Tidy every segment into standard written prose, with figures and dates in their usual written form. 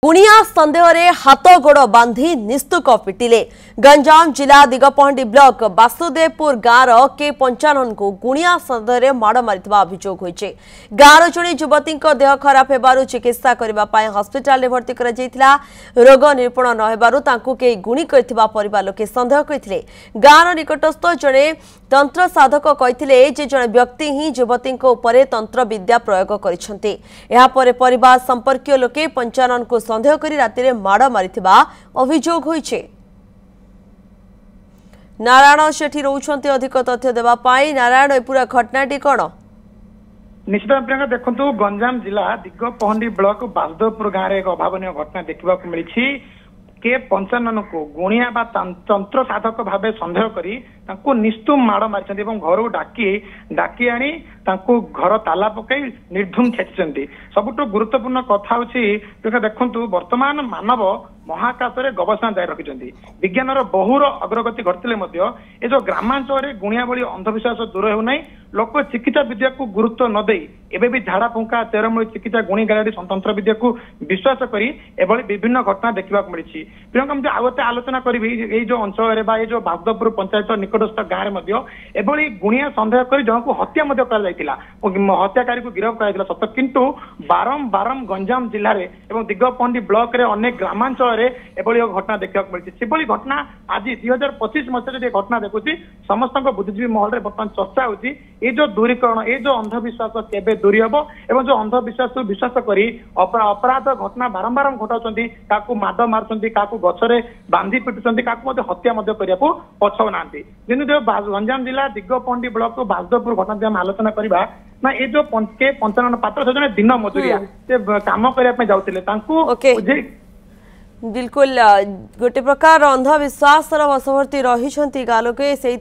गुणिया सन्देह रे हाथ गोड़ बांधी निस्तुक पिटिले गंजाम जिला दिगपहंडी ब्लॉक वासुदेवपुर गाँव के 55 को गुणिया सन्देह रे माड़ मारिथिबा अभियोग होइछे। गाँव जणे युवती देह खराब हेबारु चिकित्सा करबा पाए हॉस्पिटल रे भर्ती करा जायतिला। रोग निरूपण न हेबारु तांकु के गुणी करथिबा परिवार लोके संदेह करथिले। गाँव निकटस्थ जणे तंत्र साधक कहिथिले जे जणे व्यक्ति ही युवती उपरे तंत्र विद्या प्रयोग करिसंते। एहा परे परिवार संपर्कीय लोके 55 को संदेह करी राति माड़ मारिथिबा अभियोग होइछे। नारायण सेठी रोचंती अधिक तथ्य देबा पाई। नारायण ए पूरा घटनाटी कोन? निश्चित प्रियंका देखंतु गंजाम जिला दिगपहंडी ब्लॉक वासुदेवपुर गाँव रे एक अभावनीय घटना देखा मिली। के 55 को गुणिया बा तंत्र साधक भाव संदेह करी तांको निस्तुम माड़ मारी घर डाकी आनी तांको घर ताला पकई निर्धूम छेचिंट। सबुठ गुरुत्वपूर्ण कथा होची देखंतु वर्तमान मानव महाकाश में गवेषणा जारी रखिंट। विज्ञान बहुर अग्रगति घटते ये जो ग्रामांचल गुणिया भली अंधविश्वास दूर होना लोक चिकित्सा विद्या को गुरुत्व न दे एबे भी झाड़ा फुंका चेरमूली चिकित्सा गुणी गाड़ी तंत्र विद्या को विश्वास करी एभली विभिन्न घटना देखा मिली। प्रियंका आगते आलोचना करी जो अंचल जो वासुदेवपुर पंचायत निकटस्थ गाँव में गुणिया संदेह कर जन को हत्या हत्याकारी को गिरफ्त कर सत किंतु बारंबार गंजाम जिले में दिगपहंडी ब्लॉक रे अनेक ग्रामांचल घटना देखा मिली। से घटना आज 2025 मसीह घटना देखुची समस्त बुद्धिजीवी महल में बर्तमान चर्चा होती ये जो दूरीकरण ये जो अंधविश्वास केबे दूरी हम एवं जो अंधविश्वास को विश्वास करी अपराध घटना बारंबार घटाऊँ माड मार्च गछरे बांधी पिटुंट हत्या करने को पछाऊ ना। गंजाम जिला दिगपहंडी ब्लॉक वासुदेवपुर घटना आम आलोचना करवा ना ये जो 55 पात्र से जन दिन मजुरिया से कम करने जाते बिल्कुल गोटे प्रकार अंधविश्वास वशवर्ती रही गाँ लोके से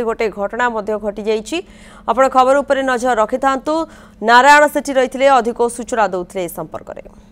गोटे घटना घटी जाइए। आपण खबर उपर नजर रखि था। नारायण सेठी रही अधिक सूचना दौते संपर्क में।